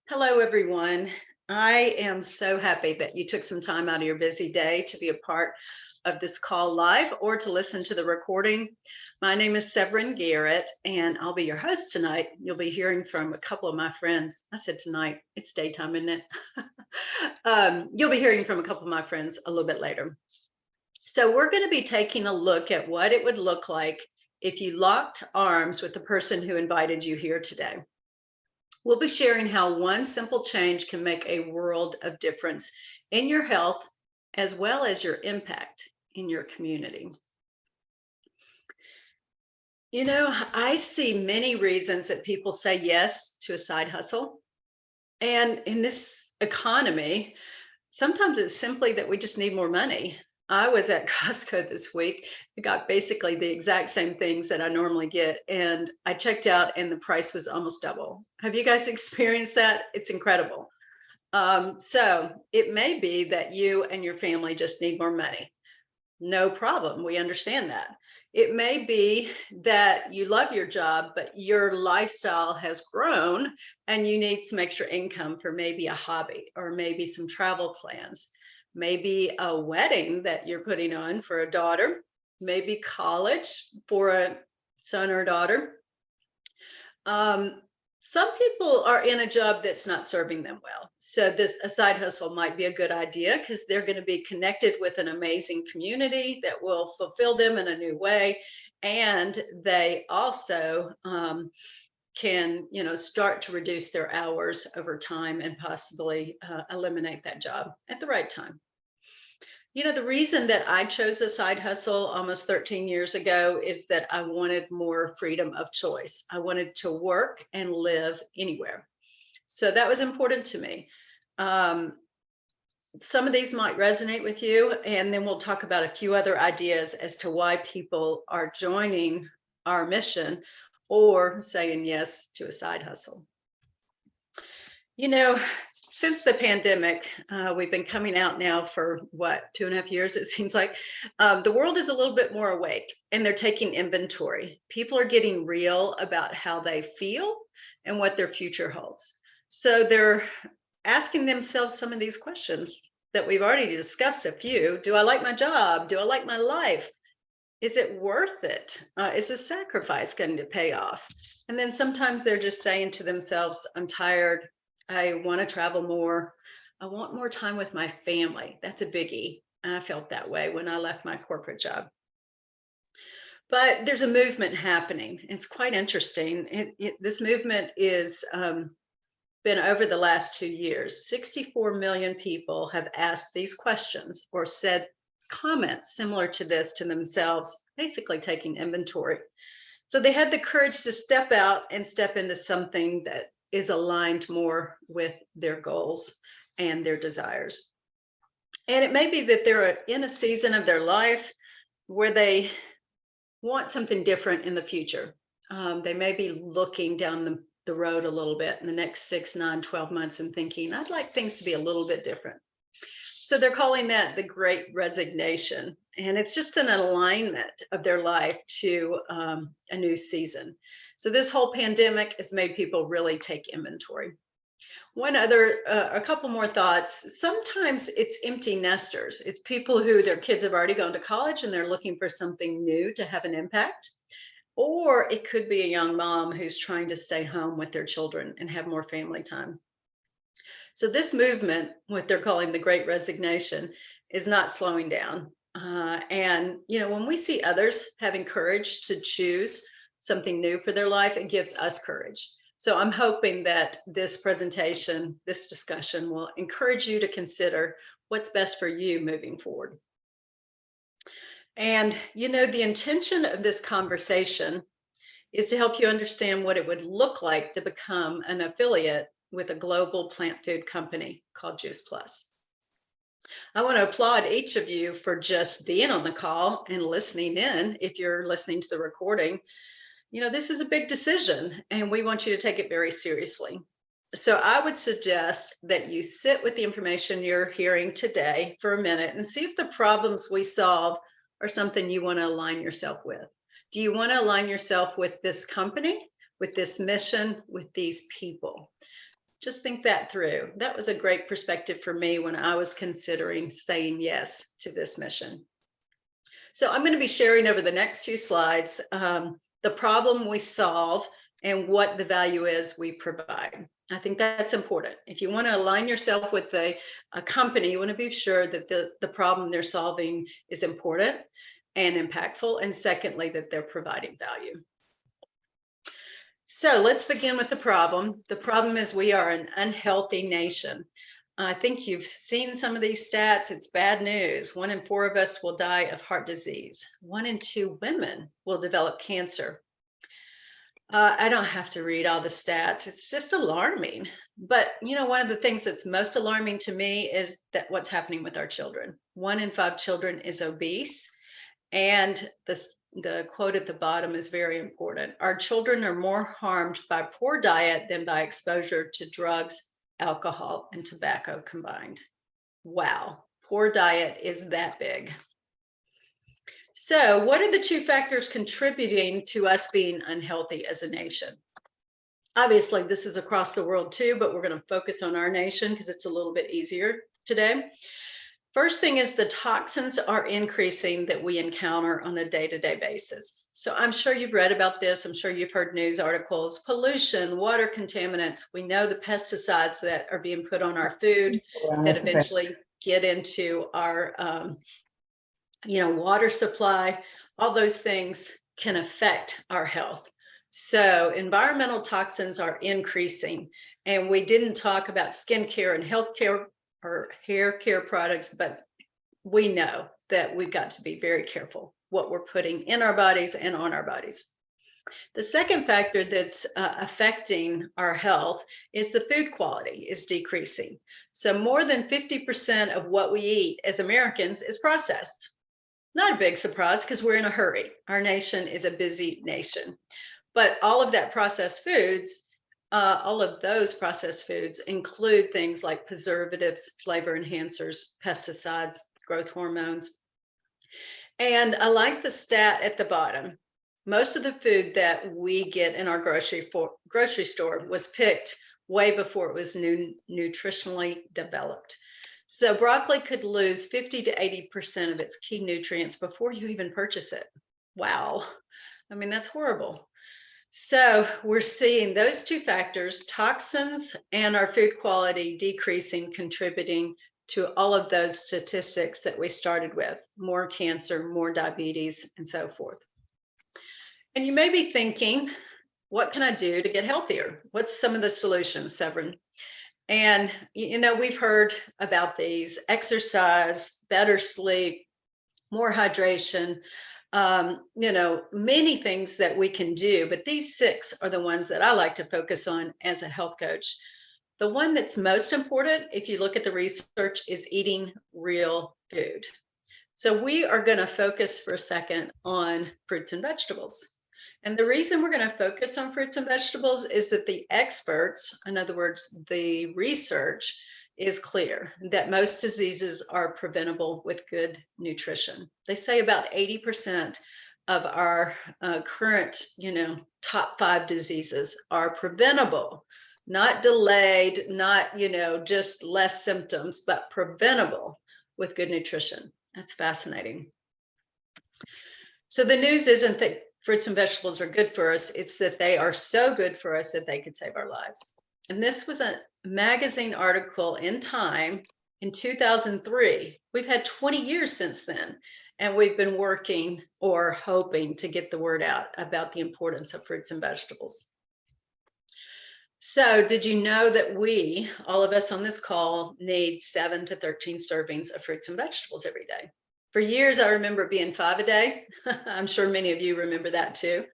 Hello, everyone. I am so happy that you took some time out of your busy day to be a part of this call live or to listen to the recording. My name is Severin Garrett, and I'll be your host tonight. You'll be hearing from a couple of my friends. I said tonight, it's daytime, isn't it? You'll be hearing from a couple of my friends a little bit later. So, we're going to be taking a look at what it would look like if you locked arms with the person who invited you here today. We'll be sharing how one simple change can make a world of difference in your health as well as your impact in your community. I see many reasons that people say yes to a side hustle. And in this economy, sometimes it's simply that we just need more money. I was at Costco this week. I got basically the exact same things that I normally get. And I checked out and the price was almost double. Have you guys experienced that? It's incredible. So it may be that you and your family just need more money. No problem. We understand that. It may be that you love your job, but your lifestyle has grown and you need some extra income for maybe a hobby or maybe some travel plans, maybe a wedding that you're putting on for a daughter, maybe college for a son or daughter. Um, some people are in a job that's not serving them well. So this a side hustle might be a good idea because they're going to be connected with an amazing community that will fulfill them in a new way. And they also can, start to reduce their hours over time and possibly eliminate that job at the right time. The reason that I chose a side hustle almost 13 years ago is that I wanted more freedom of choice. I wanted to work and live anywhere. So that was important to me. Um, some of these might resonate with you, and then we'll talk about a few other ideas as to why people are joining our mission or saying yes to a side hustle. You know, since the pandemic, we've been coming out now for what, 2.5 years, it seems like. The world is a little bit more awake and they're taking inventory. People are getting real about how they feel and what their future holds. So they're asking themselves some of these questions that we've already discussed a few. Do I like my job? Do I like my life? Is it worth it? Is the sacrifice going to pay off? And then sometimes they're just saying to themselves, I'm tired. I want to travel more. I want more time with my family. That's a biggie. I felt that way when I left my corporate job. But there's a movement happening. It's quite interesting. This movement is been over the last 2 years. 64 million people have asked these questions or said comments similar to this to themselves, basically taking inventory. So they had the courage to step out and step into something that is aligned more with their goals and their desires. And it may be that they're in a season of their life where they want something different in the future. They may be looking down the road a little bit in the next 6, 9, 12 months and thinking, I'd like things to be a little bit different. So they're calling that the great resignation. And it's just an alignment of their life to a new season. So this whole pandemic has made people really take inventory. A couple more thoughts. Sometimes it's empty nesters. It's people who their kids have already gone to college and they're looking for something new to have an impact. Or it could be a young mom who's trying to stay home with their children and have more family time. So this movement, what they're calling the Great Resignation, is not slowing down. When we see others having courage to choose something new for their life, it gives us courage. So I'm hoping that this presentation, this discussion will encourage you to consider what's best for you moving forward. And, the intention of this conversation is to help you understand what it would look like to become an affiliate with a global plant food company called Juice Plus. I want to applaud each of you for just being on the call and listening in. If you're listening to the recording, this is a big decision and we want you to take it very seriously. So I would suggest that you sit with the information you're hearing today for a minute and see if the problems we solve are something you want to align yourself with. Do you want to align yourself with this company, with this mission, with these people? Just think that through. That was a great perspective for me when I was considering saying yes to this mission. So I'm going to be sharing over the next few slides the problem we solve and what the value is we provide. I think that's important. If you want to align yourself with a company, you want to be sure that the problem they're solving is important and impactful, and secondly, that they're providing value. So let's begin with the problem. The problem is we are an unhealthy nation. I think you've seen some of these stats. It's bad news. 1 in 4 of us will die of heart disease. 1 in 2 women will develop cancer. I don't have to read all the stats. It's just alarming. But one of the things that's most alarming to me is that what's happening with our children. 1 in 5 children is obese. And the quote at the bottom is very important. Our children are more harmed by poor diet than by exposure to drugs, alcohol, and tobacco combined. Wow, poor diet is that big. So what are the 2 factors contributing to us being unhealthy as a nation? Obviously, this is across the world too, but we're going to focus on our nation because it's a little bit easier today. First thing is the toxins are increasing that we encounter on a day-to-day basis. So I'm sure you've read about this. I'm sure you've heard news articles, pollution, water contaminants. We know the pesticides that are being put on our food that eventually get into our water supply. All those things can affect our health. So environmental toxins are increasing, and we didn't talk about skincare and healthcare or hair care products, but we know that we've got to be very careful what we're putting in our bodies and on our bodies. The second factor that's affecting our health is the food quality is decreasing. So more than 50% of what we eat as Americans is processed. Not a big surprise because we're in a hurry. Our nation is a busy nation. But all of that processed foods, all of those processed foods include things like preservatives, flavor enhancers, pesticides, growth hormones. And I like the stat at the bottom. Most of the food that we get in our grocery store was picked way before it was nutritionally developed. So broccoli could lose 50 to 80% of its key nutrients before you even purchase it. Wow. I mean, that's horrible. So we're seeing those 2 factors, toxins and our food quality decreasing, contributing to all of those statistics that we started with, more cancer, more diabetes, and so forth. And you may be thinking, what can I do to get healthier? What's some of the solutions, Severin? And, we've heard about these: exercise, better sleep, more hydration, many things that we can do. But these 6 are the ones that I like to focus on as a health coach. The one that's most important, if you look at the research, is eating real food. So we are going to focus for a second on fruits and vegetables. And the reason we're going to focus on fruits and vegetables is that the experts, in other words, the research, is clear that most diseases are preventable with good nutrition. They say about 80% of our current, top 5 diseases are preventable, not delayed, not, just less symptoms, but preventable with good nutrition. That's fascinating. So the news isn't that fruits and vegetables are good for us. It's that they are so good for us that they could save our lives. And this was a magazine article in Time in 2003. We've had 20 years since then, and we've been working or hoping to get the word out about the importance of fruits and vegetables. So did you know that we, all of us on this call, need 7 to 13 servings of fruits and vegetables every day? For years, I remember it being 5 a day. I'm sure many of you remember that too.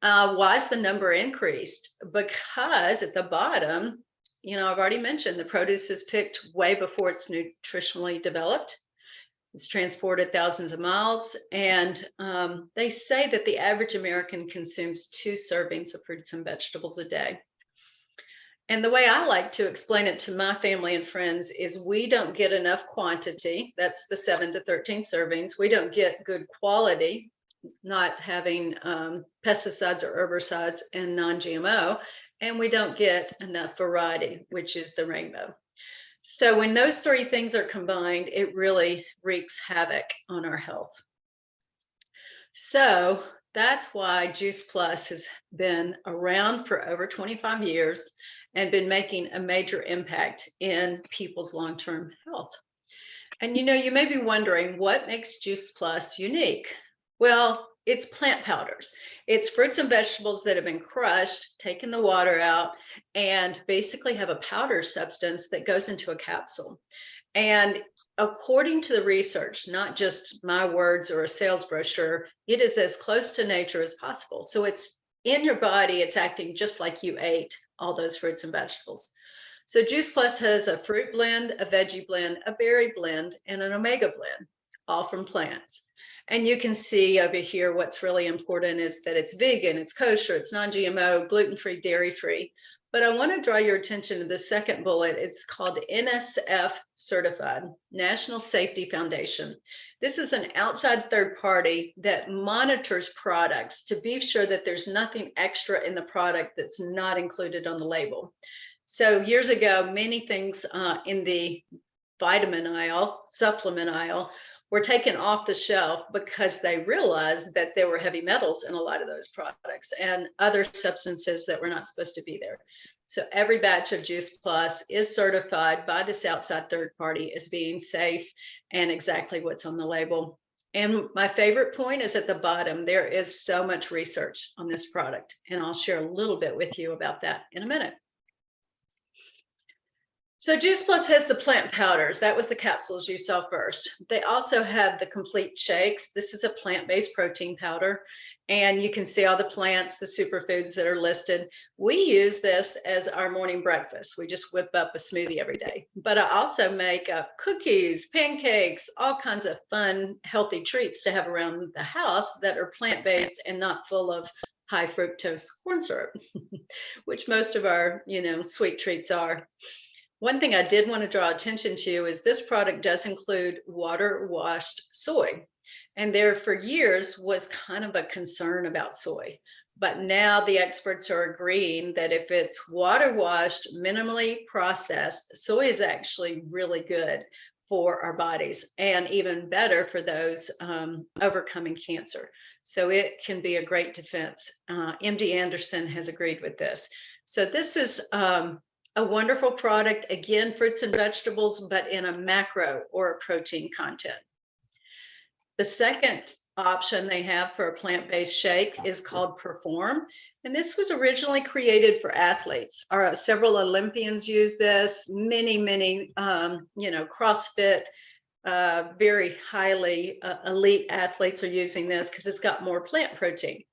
Why is the number increased? Because at the bottom, I've already mentioned the produce is picked way before it's nutritionally developed. It's transported thousands of miles. And they say that the average American consumes 2 servings of fruits and vegetables a day. And the way I like to explain it to my family and friends is we don't get enough quantity. That's the 7 to 13 servings. We don't get good quality. not having pesticides or herbicides and non-GMO, and we don't get enough variety, which is the rainbow. So when those three things are combined, it really wreaks havoc on our health. So that's why Juice Plus has been around for over 25 years and been making a major impact in people's long-term health. And you may be wondering what makes Juice Plus unique. Well, it's plant powders. It's fruits and vegetables that have been crushed, taken the water out, and basically have a powder substance that goes into a capsule. And according to the research, not just my words or a sales brochure, it is as close to nature as possible. So it's in your body, it's acting just like you ate all those fruits and vegetables. So Juice Plus has a fruit blend, a veggie blend, a berry blend, and an omega blend, all from plants. And you can see over here what's really important is that it's vegan, it's kosher, it's non-GMO, gluten-free, dairy-free. But I want to draw your attention to the second bullet. It's called NSF Certified, National Safety Foundation. This is an outside third party that monitors products to be sure that there's nothing extra in the product that's not included on the label. So years ago, many things in the vitamin aisle, supplement aisle, were taken off the shelf because they realized that there were heavy metals in a lot of those products and other substances that were not supposed to be there. So every batch of Juice Plus is certified by this outside third party as being safe and exactly what's on the label. And my favorite point is at the bottom. There is so much research on this product, and I'll share a little bit with you about that in a minute. So Juice Plus has the plant powders. That was the capsules you saw first. They also have the complete shakes. This is a plant-based protein powder, and you can see all the plants, the superfoods that are listed. We use this as our morning breakfast. We just whip up a smoothie every day. But I also make cookies, pancakes, all kinds of fun, healthy treats to have around the house that are plant-based and not full of high fructose corn syrup, which most of our, sweet treats are. One thing I did want to draw attention to is this product does include water washed soy. And there for years was kind of a concern about soy. But now the experts are agreeing that if it's water washed, minimally processed, soy is actually really good for our bodies and even better for those overcoming cancer. So it can be a great defense. MD Anderson has agreed with this. So this is a wonderful product, again, fruits and vegetables, but in a macro or a protein content. The second option they have for a plant-based shake is called Perform. And this was originally created for athletes. Several Olympians use this, many, CrossFit, very highly elite athletes are using this because it's got more plant protein.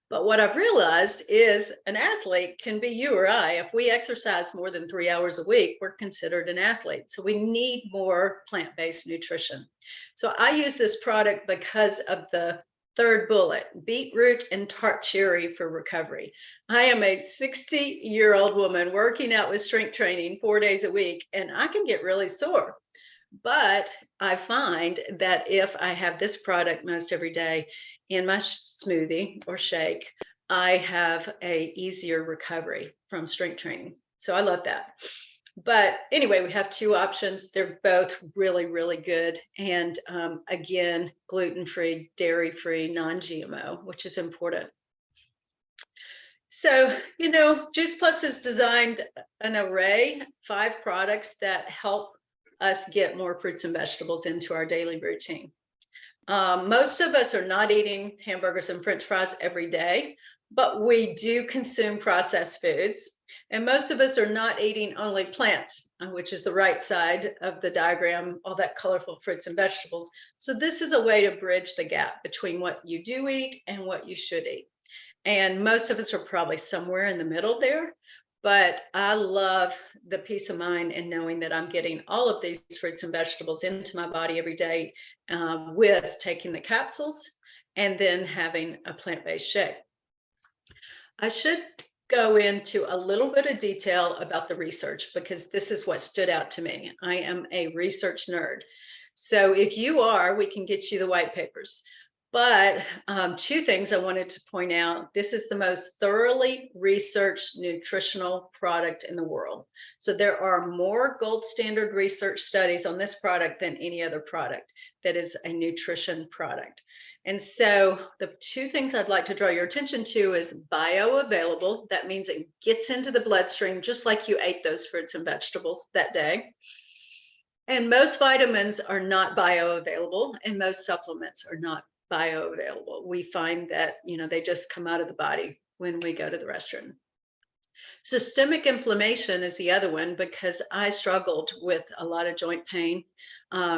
But what I've realized is an athlete can be you or I. If we exercise more than 3 hours a week, we're considered an athlete. So we need more plant-based nutrition. So I use this product because of the third bullet, beetroot and tart cherry for recovery. I am a 60-year-old woman working out with strength training 4 days a week, and I can get really sore. But I find that if I have this product most every day in my smoothie or shake, I have a easier recovery from strength training. So I love that. But anyway, we have two options. They're both really, really good. And again, gluten-free, dairy-free, non-GMO, which is important. So, Juice Plus has designed an array, 5 products that help us get more fruits and vegetables into our daily routine. Most of us are not eating hamburgers and French fries every day, but we do consume processed foods. And most of us are not eating only plants, which is the right side of the diagram, all that colorful fruits and vegetables. So this is a way to bridge the gap between what you do eat and what you should eat. And most of us are probably somewhere in the middle there. But I love the peace of mind in knowing that I'm getting all of these fruits and vegetables into my body every day with taking the capsules and then having a plant-based shake. I should go into a little bit of detail about the research because this is what stood out to me. I am a research nerd. So if you are, we can get you the white papers. But two things I wanted to point out. This is the most thoroughly researched nutritional product in the world. So there are more gold standard research studies on this product than any other product that is a nutrition product. And so the two things I'd like to draw your attention to is bioavailable. That means it gets into the bloodstream just like you ate those fruits and vegetables that day. And most vitamins are not bioavailable, and most supplements are not bioavailable. We find that, they just come out of the body when we go to the restroom. Systemic inflammation is the other one because I struggled with a lot of joint pain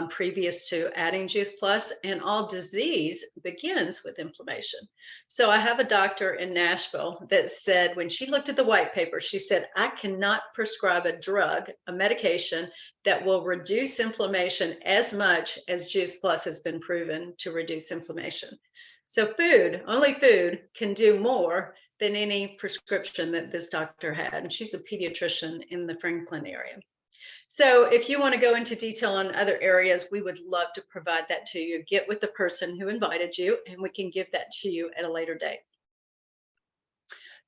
previous to adding Juice Plus, and all disease begins with inflammation. So I have a doctor in Nashville that said, when she looked at the white paper, she said, I cannot prescribe a drug, a medication that will reduce inflammation as much as Juice Plus has been proven to reduce inflammation. So only food can do more than any prescription that this doctor had. And she's a pediatrician in the Franklin area. So if you want to go into detail on other areas, we would love to provide that to you. Get with the person who invited you, and we can give that to you at a later date.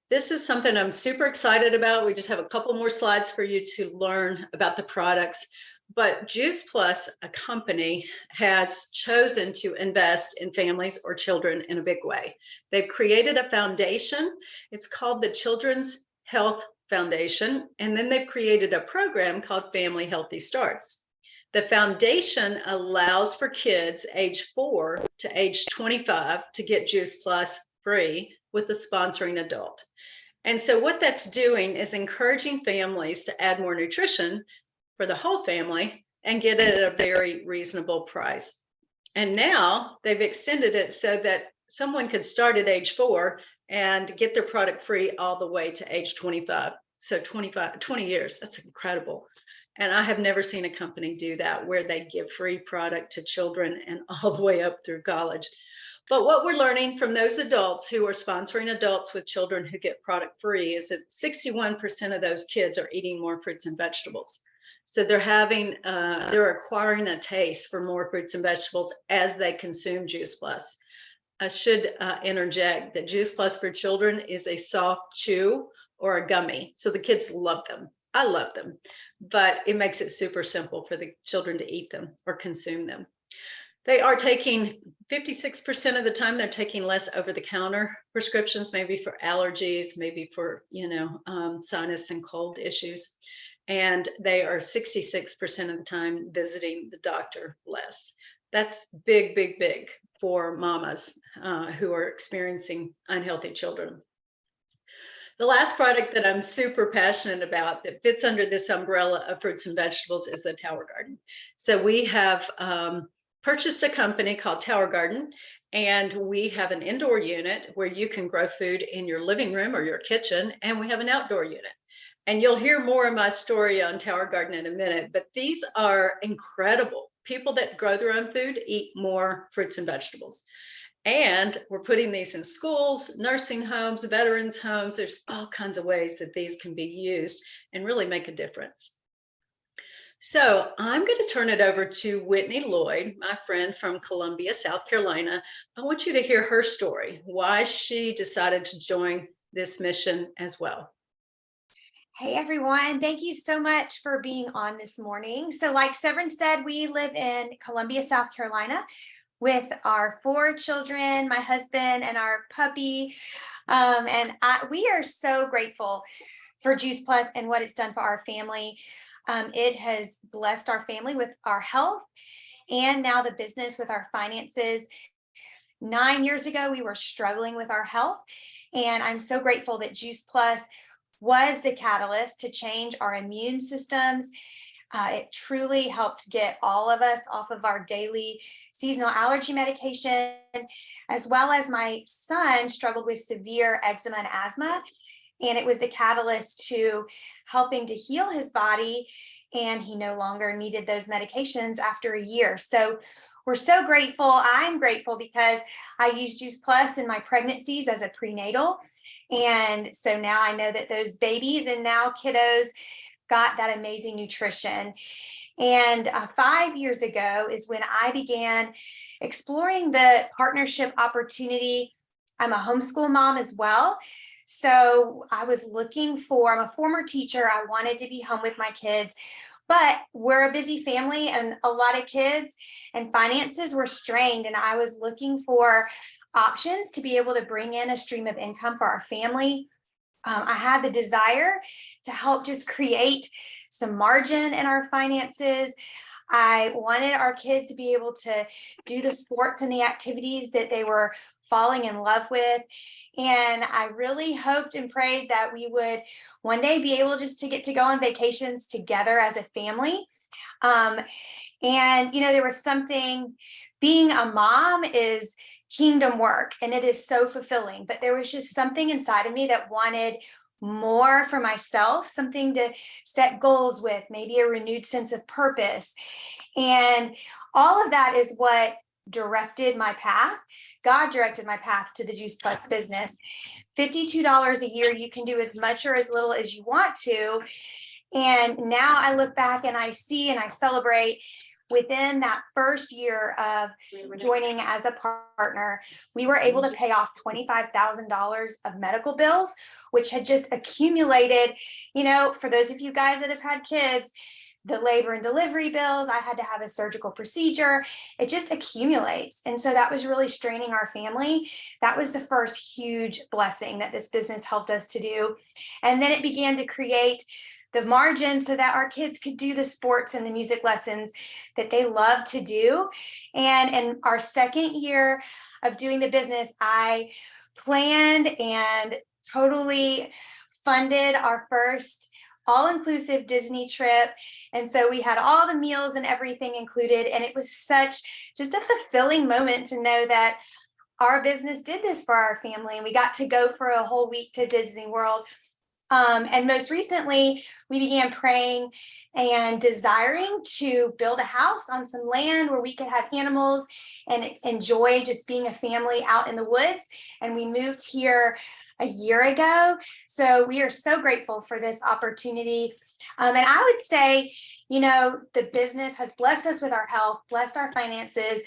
This is something I'm super excited about. We just have a couple more slides for you to learn about the products. But Juice Plus, a company, has chosen to invest in families or children in a big way. They've created a foundation. It's called the Children's Health Foundation. And then they've created a program called Family Healthy Starts. The foundation allows for kids age 4 to age 25 to get Juice Plus free with a sponsoring adult. And so what that's doing is encouraging families to add more nutrition for the whole family and get it at a very reasonable price. And now they've extended it so that someone could start at age 4 and get their product free all the way to age 25. So 20 years, that's incredible. And I have never seen a company do that where they give free product to children and all the way up through college. But what we're learning from those adults who are sponsoring adults with children who get product free is that 61% of those kids are eating more fruits and vegetables. So they're acquiring a taste for more fruits and vegetables as they consume Juice Plus. I should interject that Juice Plus for children is a soft chew or a gummy. So the kids love them. I love them, but it makes it super simple for the children to eat them or consume them. They are taking 56% of the time, they're taking less over-the-counter prescriptions, maybe for allergies, maybe for, sinus and cold issues. And they are 66% of the time visiting the doctor less. That's big, big, big for mamas who are experiencing unhealthy children. The last product that I'm super passionate about that fits under this umbrella of fruits and vegetables is the Tower Garden. So we have purchased a company called Tower Garden, and we have an indoor unit where you can grow food in your living room or your kitchen, and we have an outdoor unit. And you'll hear more of my story on Tower Garden in a minute, but these are incredible. People that grow their own food eat more fruits and vegetables. And we're putting these in schools, nursing homes, veterans homes. There's all kinds of ways that these can be used and really make a difference. So I'm going to turn it over to Whitney Lloyd, my friend from Columbia, South Carolina. I want you to hear her story, why she decided to join this mission as well. Hey everyone, thank you so much for being on this morning. So like Severin said, we live in Columbia, South Carolina with our 4 children, my husband and our puppy. We are so grateful for Juice Plus and what it's done for our family. It has blessed our family with our health and now the business with our finances. 9 years ago, we were struggling with our health, and I'm so grateful that Juice Plus was the catalyst to change our immune systems. It truly helped get all of us off of our daily seasonal allergy medication, as well as my son struggled with severe eczema and asthma. And it was the catalyst to helping to heal his body. And he no longer needed those medications after a year. So we're so grateful. I'm grateful because I used Juice Plus in my pregnancies as a prenatal. And so now I know that those babies and now kiddos got that amazing nutrition. And 5 years ago is when I began exploring the partnership opportunity. I'm a homeschool mom as well. So I was looking for, I'm a former teacher. I wanted to be home with my kids, but we're a busy family and a lot of kids, and finances were strained. And I was looking for options to be able to bring in a stream of income for our family. I had the desire to help just create some margin in our finances. I wanted our kids to be able to do the sports and the activities that they were falling in love with. And I really hoped and prayed that we would one day be able just to get to go on vacations together as a family. Um, and, there was something, being a mom is kingdom work and it is so fulfilling, but there was just something inside of me that wanted more for myself, something to set goals with, maybe a renewed sense of purpose. And all of that is what directed my path. God directed my path to the Juice Plus business. $52 a year, you can do as much or as little as you want to. And now I look back and I see and I celebrate within that first year of joining as a partner, we were able to pay off $25,000 of medical bills, which had just accumulated. For those of you guys that have had kids, the labor and delivery bills, I had to have a surgical procedure. It just accumulates. And so that was really straining our family. That was the first huge blessing that this business helped us to do. And then it began to create the margin so that our kids could do the sports and the music lessons that they love to do. And in our second year of doing the business, I planned and totally funded our first all-inclusive Disney trip. And so we had all the meals and everything included. And it was such just a fulfilling moment to know that our business did this for our family. And we got to go for a whole week to Disney World. And most recently, we began praying and desiring to build a house on some land where we could have animals and enjoy just being a family out in the woods. And we moved here a year ago. So we are so grateful for this opportunity. And I would say, the business has blessed us with our health, blessed our finances,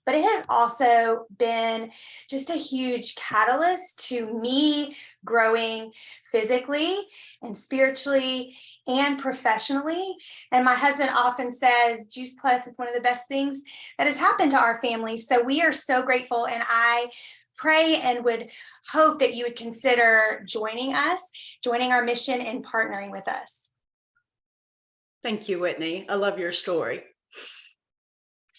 but it has also been just a huge catalyst to me growing physically and spiritually and professionally. And my husband often says, Juice Plus is one of the best things that has happened to our family. So we are so grateful. And I pray and would hope that you would consider joining us, joining our mission and partnering with us. Thank you, Whitney. I love your story.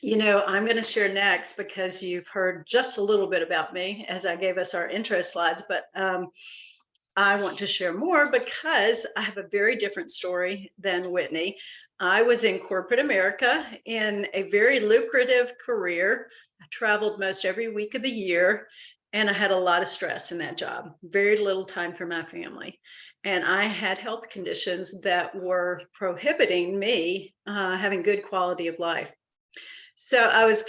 I'm going to share next because you've heard just a little bit about me as I gave us our intro slides, but I want to share more because I have a very different story than Whitney. I was in corporate America in a very lucrative career. I traveled most every week of the year, and I had a lot of stress in that job, very little time for my family. And I had health conditions that were prohibiting me having good quality of life. So I was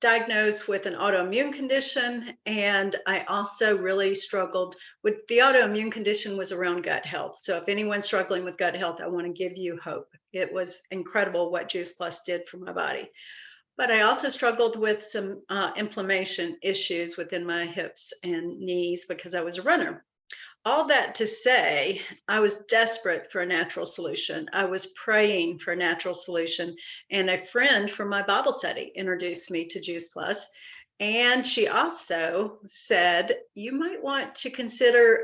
diagnosed with an autoimmune condition, and I also really struggled with the autoimmune condition was around gut health. So if anyone's struggling with gut health, I want to give you hope. It was incredible what Juice Plus did for my body. But I also struggled with some inflammation issues within my hips and knees because I was a runner. All that to say, I was desperate for a natural solution. I was praying for a natural solution. And a friend from my Bible study introduced me to Juice Plus. And she also said, you might want to consider,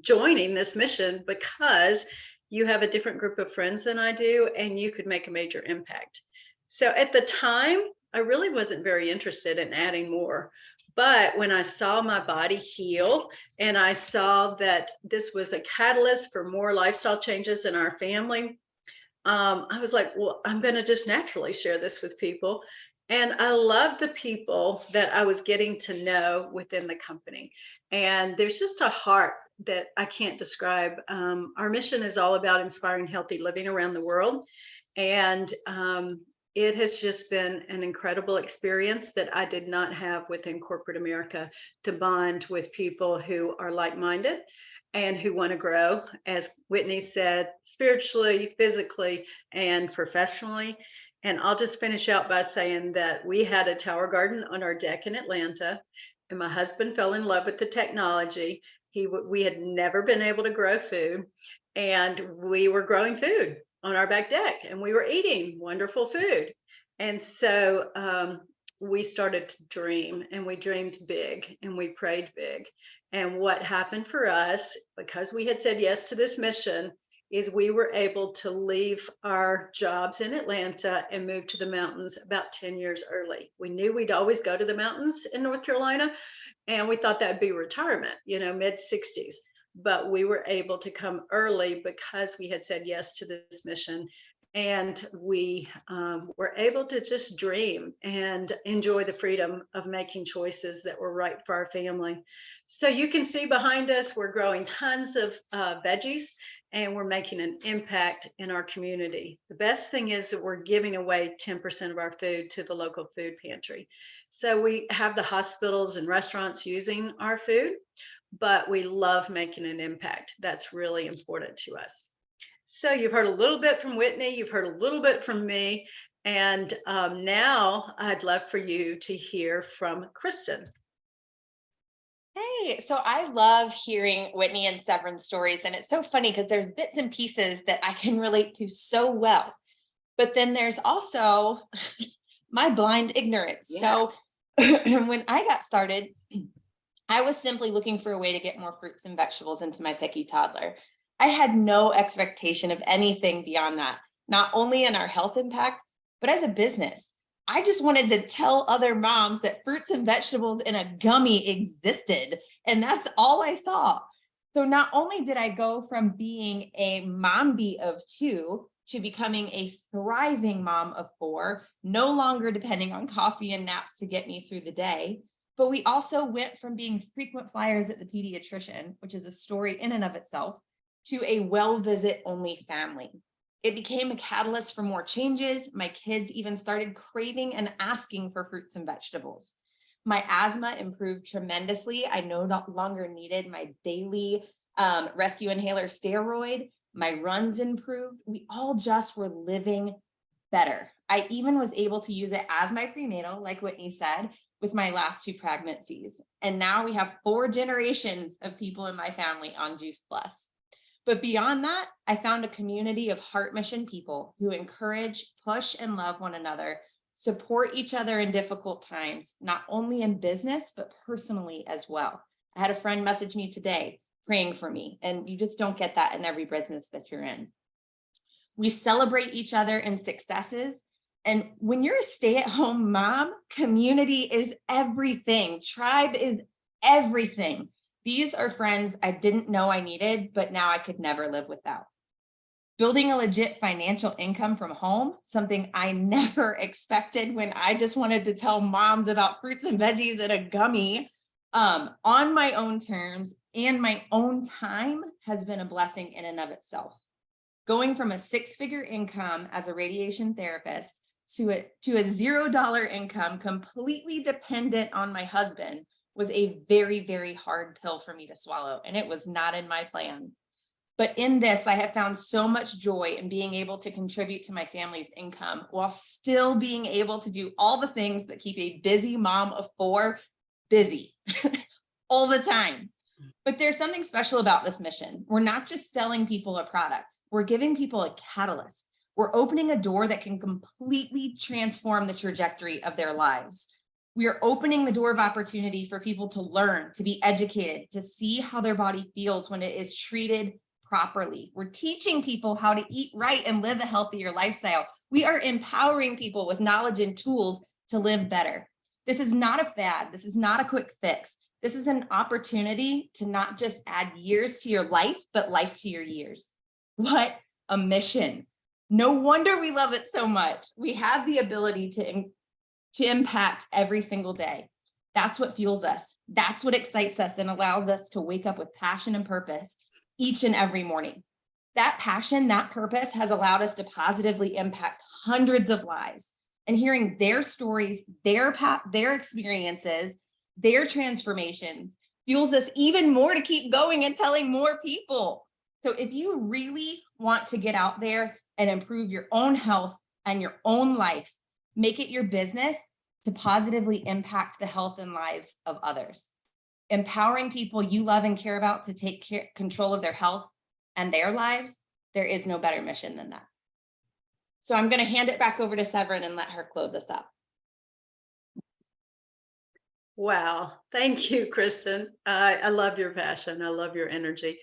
joining this mission because you have a different group of friends than I do, and you could make a major impact. So at the time, I really wasn't very interested in adding more. But when I saw my body heal and I saw that this was a catalyst for more lifestyle changes in our family, I was like, well, I'm going to just naturally share this with people. And I love the people that I was getting to know within the company. And there's just a heart that I can't describe. Our mission is all about inspiring healthy living around the world. And it has just been an incredible experience that I did not have within corporate America, to bond with people who are like-minded and who want to grow, as Whitney said, spiritually, physically, and professionally. And I'll just finish out by saying that we had a tower garden on our deck in Atlanta, and my husband fell in love with the technology. We had never been able to grow food, and we were growing food on our back deck, and we were eating wonderful food. And so we started to dream, and we dreamed big, and we prayed big. And what happened for us, because we had said yes to this mission, is we were able to leave our jobs in Atlanta and move to the mountains about 10 years early. We knew we'd always go to the mountains in North Carolina, and we thought that'd be retirement, mid 60s. But we were able to come early because we had said yes to this mission. And we were able to just dream and enjoy the freedom of making choices that were right for our family. So you can see behind us, we're growing tons of veggies, and we're making an impact in our community. The best thing is that we're giving away 10% of our food to the local food pantry. So we have the hospitals and restaurants using our food, but we love making an impact. That's really important to us. So you've heard a little bit from Whitney, you've heard a little bit from me, and now I'd love for you to hear from Kristen. Hey, so I love hearing Whitney and Severin's stories, and it's so funny because there's bits and pieces that I can relate to so well. But then there's also my blind ignorance. Yeah. So when I got started, I was simply looking for a way to get more fruits and vegetables into my picky toddler. I had no expectation of anything beyond that, not only in our health impact, but as a business. I just wanted to tell other moms that fruits and vegetables in a gummy existed, and that's all I saw. So not only did I go from being a momby of 2 to becoming a thriving mom of 4, no longer depending on coffee and naps to get me through the day, but we also went from being frequent flyers at the pediatrician, which is a story in and of itself, to a well visit only family. It became a catalyst for more changes. My kids even started craving and asking for fruits and vegetables. My asthma improved tremendously. I no longer needed my daily rescue inhaler steroid. My runs improved. We all just were living better. I even was able to use it as my prenatal, like Whitney said, with my last 2 pregnancies. And now we have 4 generations of people in my family on Juice Plus. But beyond that, I found a community of Heart Mission people who encourage, push, and love one another, support each other in difficult times, not only in business, but personally as well. I had a friend message me today praying for me, and you just don't get that in every business that you're in. We celebrate each other in successes. And when you're a stay-at-home mom, community is everything. Tribe is everything. These are friends I didn't know I needed, but now I could never live without. Building a legit financial income from home, something I never expected when I just wanted to tell moms about fruits and veggies in a gummy, on my own terms and my own time, has been a blessing in and of itself. Going from a 6-figure income as a radiation therapist to a $0 income completely dependent on my husband was a very, very hard pill for me to swallow, and it was not in my plan. But in this, I have found so much joy in being able to contribute to my family's income while still being able to do all the things that keep a busy mom of 4 busy all the time. But there's something special about this mission. We're not just selling people a product. We're giving people a catalyst. We're opening a door that can completely transform the trajectory of their lives. We are opening the door of opportunity for people to learn, to be educated, to see how their body feels when it is treated properly. We're teaching people how to eat right and live a healthier lifestyle. We are empowering people with knowledge and tools to live better. This is not a fad. This is not a quick fix. This is an opportunity to not just add years to your life, but life to your years. What a mission. No wonder we love it so much. We have the ability to impact every single day. That's what fuels us. That's what excites us and allows us to wake up with passion and purpose each and every morning. That passion, that purpose has allowed us to positively impact hundreds of lives. And hearing their stories, their experiences, their transformations fuels us even more to keep going and telling more people. So if you really want to get out there and improve your own health, and your own life. Make it your business to positively impact the health and lives of others. Empowering people you love and care about to take control of their health and their lives, there is no better mission than that. So I'm going to hand it back over to Severin and let her close us up. Wow. Thank you, Kristen. I love your passion. I love your energy.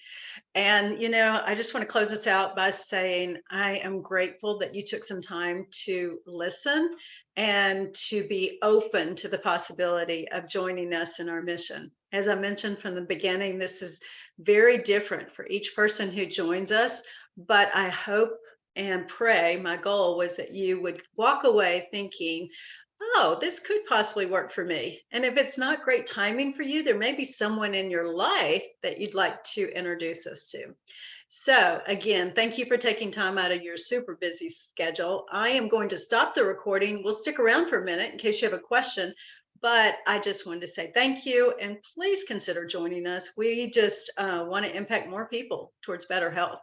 And, I just want to close this out by saying I am grateful that you took some time to listen and to be open to the possibility of joining us in our mission. As I mentioned from the beginning, this is very different for each person who joins us, but I hope and pray, my goal was that you would walk away thinking, oh, this could possibly work for me. And if it's not great timing for you, there may be someone in your life that you'd like to introduce us to. So again, thank you for taking time out of your super busy schedule. I am going to stop the recording. We'll stick around for a minute in case you have a question, but I just wanted to say thank you and please consider joining us. We just want to impact more people towards better health.